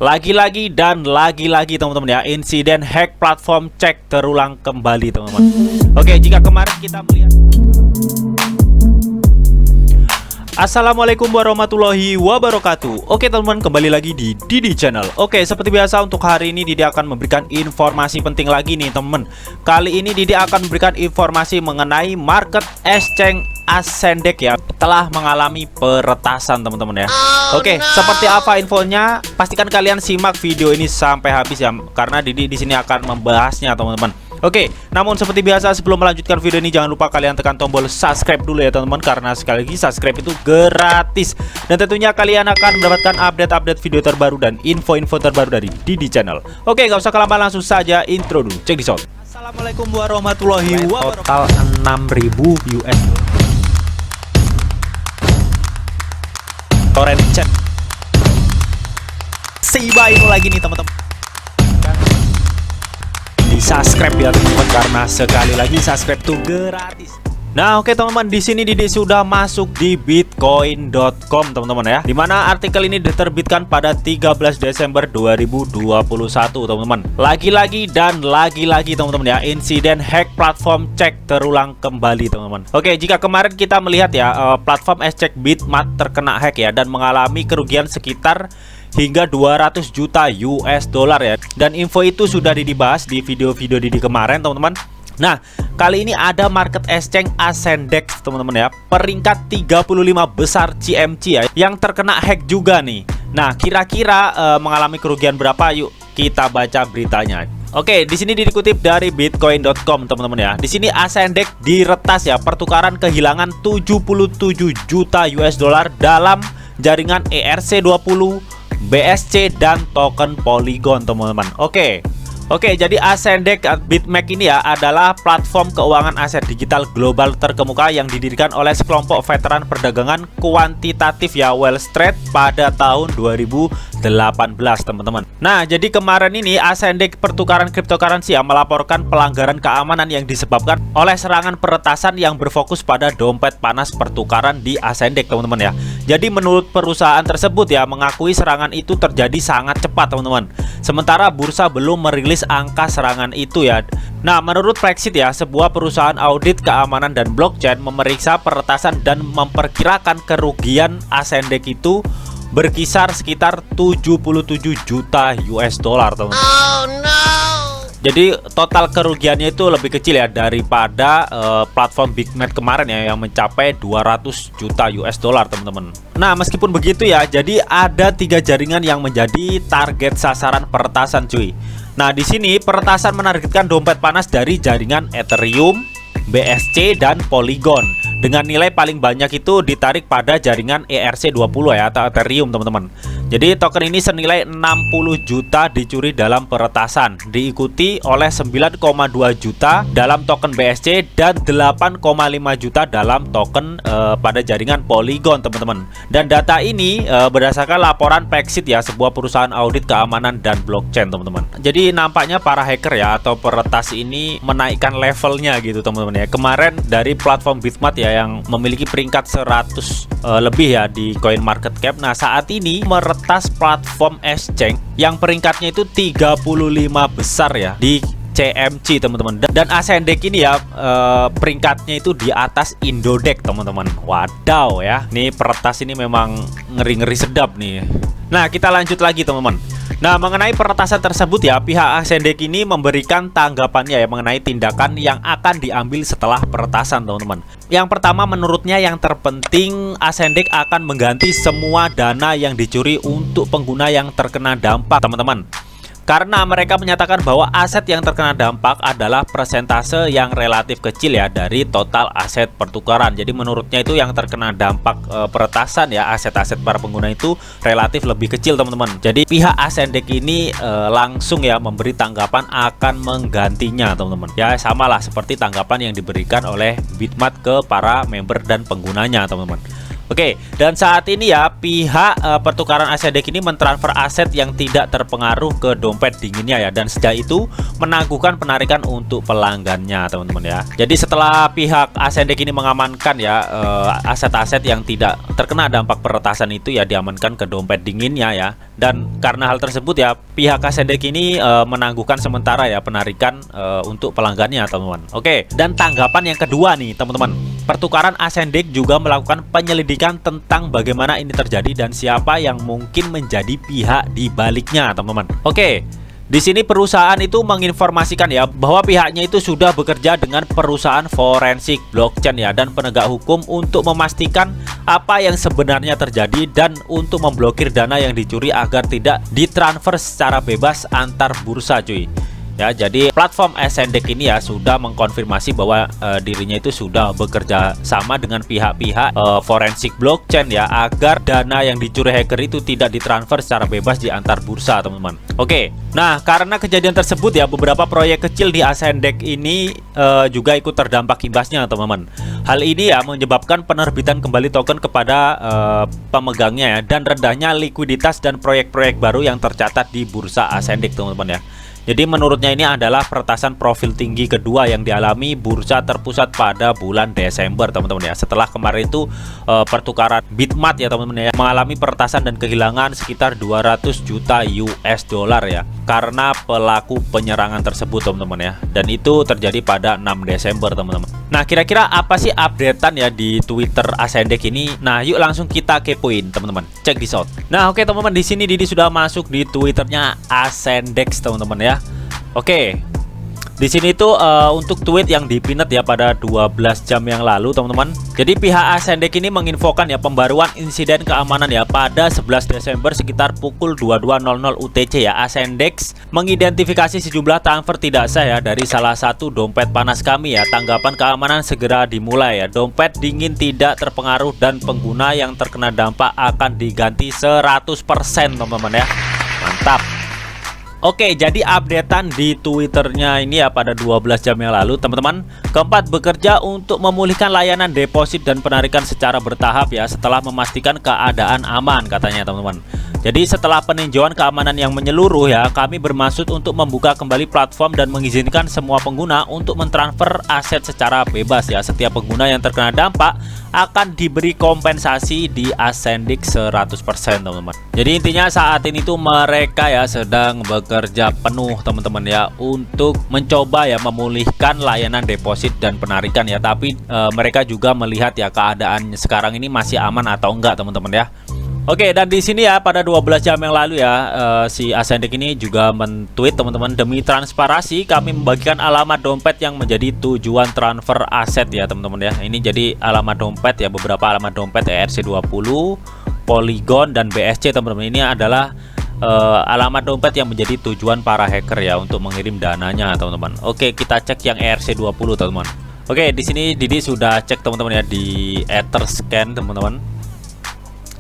Lagi-lagi dan lagi-lagi teman-teman ya, insiden hack platform cek terulang kembali teman-teman. Oke, jika kemarin kita melihat Assalamualaikum warahmatullahi wabarakatuh. Oke teman-teman, kembali lagi di Didi Channel. Oke, seperti biasa untuk hari ini Didi akan memberikan informasi penting lagi nih teman-teman. Kali ini Didi akan memberikan informasi mengenai market exchange Ascendex ya, telah mengalami peretasan teman-teman ya. Oke, seperti apa infonya? Pastikan kalian simak video ini sampai habis ya, karena Didi di sini akan membahasnya teman-teman. Oke, namun seperti biasa sebelum melanjutkan video ini jangan lupa kalian tekan tombol subscribe dulu ya teman-teman, karena sekali lagi subscribe itu gratis. Dan tentunya kalian akan mendapatkan update-update video terbaru dan info-info terbaru dari Didi Channel. Oke, gak usah kelamaan, langsung saja intro dulu. Check this out. Assalamualaikum warahmatullahi wabarakatuh. Total 6.000 US torrent chat. Shiba Inu lagi nih teman-teman. Di subscribe ya teman-teman, karena sekali lagi subscribe tuh gratis. Nah, oke teman-teman, di sini Didi sudah masuk di bitcoin.com teman-teman ya. Dimana artikel ini diterbitkan pada 13 Desember 2021 teman-teman. Lagi-lagi dan lagi-lagi teman-teman ya, insiden hack platform cek terulang kembali teman-teman. Oke, jika kemarin kita melihat ya, platform exchange Bitmat terkena hack ya, dan mengalami kerugian sekitar hingga 200 juta US dollar ya. Dan info itu sudah dibahas di video-video Didi kemarin teman-teman. Nah, kali ini ada market exchange Ascendex teman-teman ya, peringkat 35 besar CMC ya, yang terkena hack juga nih. Nah, kira-kira mengalami kerugian berapa? Yuk kita baca beritanya. Oke, di sini dikutip dari bitcoin.com teman-teman ya. Di sini Ascendex diretas ya, pertukaran kehilangan 77 juta US dollar dalam jaringan ERC20, BSC dan token Polygon teman-teman. Oke, jadi Ascendex Bitmax ini ya adalah platform keuangan aset digital global terkemuka yang didirikan oleh sekelompok veteran perdagangan kuantitatif ya, Wall Street pada tahun 2018 teman-teman. Nah, jadi kemarin ini Ascendex pertukaran cryptocurrency ya melaporkan pelanggaran keamanan yang disebabkan oleh serangan peretasan yang berfokus pada dompet panas pertukaran di Ascendex teman-teman ya. Jadi menurut perusahaan tersebut ya, mengakui serangan itu terjadi sangat cepat teman-teman. Sementara bursa belum merilis angka serangan itu ya. Nah, menurut Flexit ya, sebuah perusahaan audit keamanan dan blockchain memeriksa peretasan dan memperkirakan kerugian Ascendex itu berkisar sekitar 77 juta US dollar teman-teman. Oh no. Jadi total kerugiannya itu lebih kecil ya daripada platform Bitmax kemarin ya, yang mencapai 200 juta US dollar teman-teman. Nah, meskipun begitu ya, jadi ada 3 jaringan yang menjadi target sasaran peretasan cuy. Nah, di sini peretasan menargetkan dompet panas dari jaringan Ethereum, BSC dan Polygon. Dengan nilai paling banyak itu ditarik pada jaringan ERC20 ya, atau Ethereum teman-teman. Jadi token ini senilai 60 juta dicuri dalam peretasan, diikuti oleh 9,2 juta dalam token BSC dan 8,5 juta dalam token pada jaringan Polygon teman-teman. Dan data ini berdasarkan laporan Flexit ya, sebuah perusahaan audit keamanan dan blockchain teman-teman. Jadi nampaknya para hacker ya atau peretas ini menaikkan levelnya gitu teman-teman ya. Kemarin dari platform Bitmat ya yang memiliki peringkat 100 lebih ya di coin market cap. Nah, saat ini meretas platform exchange yang peringkatnya itu 35 besar ya di CMC teman-teman. Dan Ascendex ini ya peringkatnya itu di atas Indodex teman-teman. Wadaw ya, nih peretas ini memang ngeri-ngeri sedap nih. Nah, kita lanjut lagi teman-teman. Nah, mengenai peretasan tersebut ya, pihak Ascendex ini memberikan tanggapannya ya mengenai tindakan yang akan diambil setelah peretasan teman-teman. Yang pertama, menurutnya yang terpenting Ascendex akan mengganti semua dana yang dicuri untuk pengguna yang terkena dampak teman-teman. Karena mereka menyatakan bahwa aset yang terkena dampak adalah persentase yang relatif kecil ya dari total aset pertukaran. Jadi menurutnya itu yang terkena dampak peretasan ya, aset-aset para pengguna itu relatif lebih kecil teman-teman. Jadi pihak Ascendex ini langsung ya memberi tanggapan akan menggantinya teman-teman. Ya samalah seperti tanggapan yang diberikan oleh Bitmat ke para member dan penggunanya teman-teman. Oke, dan saat ini ya pihak pertukaran ASCII ini mentransfer aset yang tidak terpengaruh ke dompet dinginnya ya, dan sejak itu menangguhkan penarikan untuk pelanggannya teman-teman ya. Jadi setelah pihak ASCII ini mengamankan ya aset-aset yang tidak terkena dampak peretasan itu ya diamankan ke dompet dinginnya ya. Dan karena hal tersebut ya pihak ASCII ini menangguhkan sementara ya penarikan untuk pelanggannya teman-teman. Oke, dan tanggapan yang kedua nih teman-teman. Pertukaran ASCII juga melakukan penyelidikan tentang bagaimana ini terjadi dan siapa yang mungkin menjadi pihak di baliknya, teman-teman. Oke, di sini perusahaan itu menginformasikan ya bahwa pihaknya itu sudah bekerja dengan perusahaan forensik blockchain ya dan penegak hukum untuk memastikan apa yang sebenarnya terjadi dan untuk memblokir dana yang dicuri agar tidak ditransfer secara bebas antar bursa, cuy. Ya, jadi platform ASCII ini ya sudah mengkonfirmasi bahwa dirinya itu sudah bekerja sama dengan pihak-pihak forensik blockchain ya agar dana yang dicuri hacker itu tidak ditransfer secara bebas di antar bursa, teman-teman. Oke, nah karena kejadian tersebut ya beberapa proyek kecil di ASCII ini juga ikut terdampak imbasnya, teman-teman. Hal ini ya menyebabkan penerbitan kembali token kepada pemegangnya ya dan rendahnya likuiditas dan proyek-proyek baru yang tercatat di bursa ASCII, teman-teman ya. Jadi menurutnya ini adalah peretasan profil tinggi kedua yang dialami bursa terpusat pada bulan Desember, teman-teman ya. Setelah kemarin itu pertukaran Bitmart ya teman-teman ya mengalami peretasan dan kehilangan sekitar 200 juta US dollar ya karena pelaku penyerangan tersebut, teman-teman ya. Dan itu terjadi pada 6 Desember, teman-teman. Nah, kira-kira apa sih updatean ya di Twitter ASCII ini? Nah, yuk langsung kita kepoin, teman-teman. Check this out. Nah, oke teman-teman, di sini Didi sudah masuk di Twitternya ASCII, teman-teman ya. Oke, di sini tuh untuk tweet yang dipinet ya pada 12 jam yang lalu, teman-teman. Jadi pihak ASCII ini menginfokan ya pembaruan insiden keamanan ya pada 11 Desember sekitar pukul 22.00 UTC ya. ASCII mengidentifikasi sejumlah transfer tidak sah ya dari salah satu dompet panas kami ya. Tanggapan keamanan segera dimulai ya. Dompet dingin tidak terpengaruh dan pengguna yang terkena dampak akan diganti 100%, teman-teman ya. Mantap. Oke, jadi updatean di Twitternya ini ya pada 12 jam yang lalu, teman-teman. Keempat, bekerja untuk memulihkan layanan deposit dan penarikan secara bertahap ya setelah memastikan keadaan aman, katanya, teman-teman. Jadi setelah peninjauan keamanan yang menyeluruh ya, kami bermaksud untuk membuka kembali platform dan mengizinkan semua pengguna untuk mentransfer aset secara bebas ya. Setiap pengguna yang terkena dampak akan diberi kompensasi di ASCII 100%, teman-teman. Jadi intinya saat ini tuh mereka ya sedang bekerja penuh, teman-teman ya, untuk mencoba ya memulihkan layanan deposit dan penarikan ya. Tapi mereka juga melihat ya keadaan sekarang ini masih aman atau enggak, teman-teman ya. Oke, dan di sini ya pada 12 jam yang lalu ya si ASCII ini juga men-tweet, teman-teman, demi transparansi kami membagikan alamat dompet yang menjadi tujuan transfer aset ya, teman-teman ya. Ini jadi alamat dompet ya, beberapa alamat dompet ERC20, Polygon dan BSC, teman-teman. Ini adalah alamat dompet yang menjadi tujuan para hacker ya untuk mengirim dananya, teman-teman. Oke, kita cek yang ERC20, teman-teman. Oke, di sini Didi sudah cek, teman-teman ya, di Etherscan, teman-teman.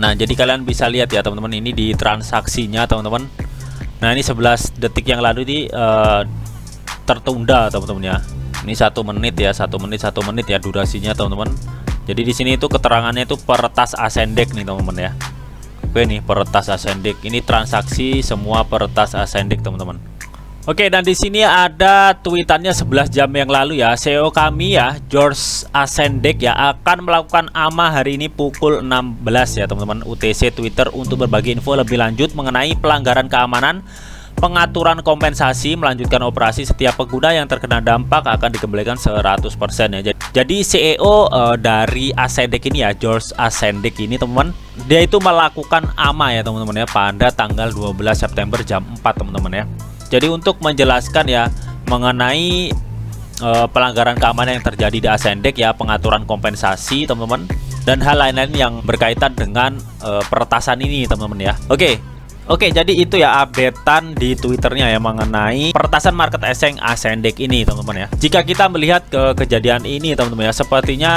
Nah, jadi kalian bisa lihat ya, teman-teman, ini di transaksinya, teman-teman. Nah, ini 11 detik yang lalu ini tertunda, teman-teman ya. Ini 1 menit ya, 1 menit ya durasinya, teman-teman. Jadi di sini itu keterangannya itu peretas ASCII nih, teman-teman ya. Oke nih, peretas ASCII. Ini transaksi semua peretas ASCII, teman-teman. Oke, dan di sini ada tweetannya 11 jam yang lalu ya. CEO kami ya, George ASCII ya, akan melakukan AMA hari ini pukul 16 ya, teman-teman, UTC Twitter untuk berbagi info lebih lanjut mengenai pelanggaran keamanan, pengaturan kompensasi, melanjutkan operasi. Setiap pengguna yang terkena dampak akan dikembalikan 100% ya. Jadi CEO dari ASCII ini ya, George ASCII ini, teman-teman, dia itu melakukan AMA ya, teman-teman ya, pada tanggal 12 September jam 4, teman-teman ya. Jadi untuk menjelaskan ya mengenai pelanggaran keamanan yang terjadi di ASCII ya, pengaturan kompensasi, teman-teman, dan hal lain-lain yang berkaitan dengan peretasan ini, teman-teman ya. Oke, Oke, jadi itu ya updatean di Twitternya ya mengenai peretasan market exchange Ascendex ini teman-teman ya. Jika kita melihat ke kejadian ini teman-teman ya, sepertinya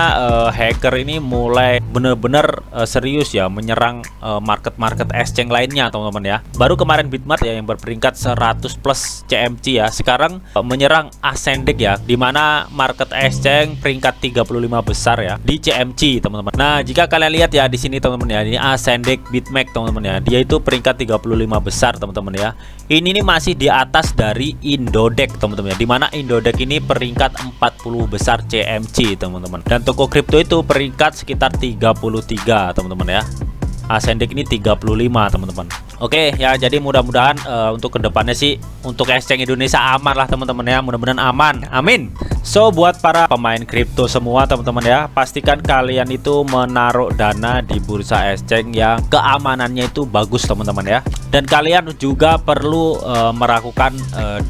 hacker ini mulai benar-benar serius ya menyerang market exchange lainnya teman-teman ya. Baru kemarin Bitmart ya yang berperingkat 100 plus CMC ya, sekarang menyerang Ascendex ya, dimana market exchange peringkat 35 besar ya di CMC teman-teman. Nah, jika kalian lihat ya di sini teman-teman ya, ini Ascendex Bitmax teman-teman ya, dia itu peringkat 35 besar teman-teman ya. Ini nih masih di atas dari Indodex teman-teman ya, dimana Indodex ini peringkat 40 besar CMC teman-teman, dan toko kripto itu peringkat sekitar 33 teman-teman ya. Ascendex ini 35 teman-teman. Oke ya, jadi mudah-mudahan untuk kedepannya sih untuk exchange Indonesia aman lah teman-teman ya, mudah-mudahan aman, amin. So buat para pemain kripto semua teman-teman ya, pastikan kalian itu menaruh dana di bursa exchange yang keamanannya itu bagus teman-teman ya. Dan kalian juga perlu melakukan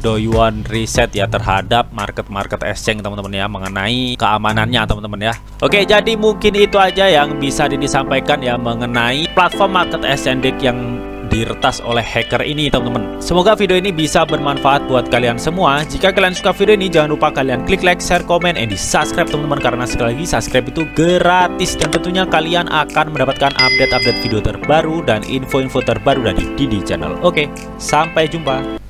doyuan riset ya terhadap market exchange teman-teman ya, mengenai keamanannya teman-teman ya. Oke, jadi mungkin itu aja yang bisa disampaikan ya mengenai platform market exchange yang diretas oleh hacker ini teman-teman. Semoga video ini bisa bermanfaat buat kalian semua. Jika kalian suka video ini, jangan lupa kalian klik like, share, komen, and di subscribe teman-teman, karena sekali lagi subscribe itu gratis dan tentunya kalian akan mendapatkan update-update video terbaru dan info-info terbaru dari Didi Channel. Oke, sampai jumpa.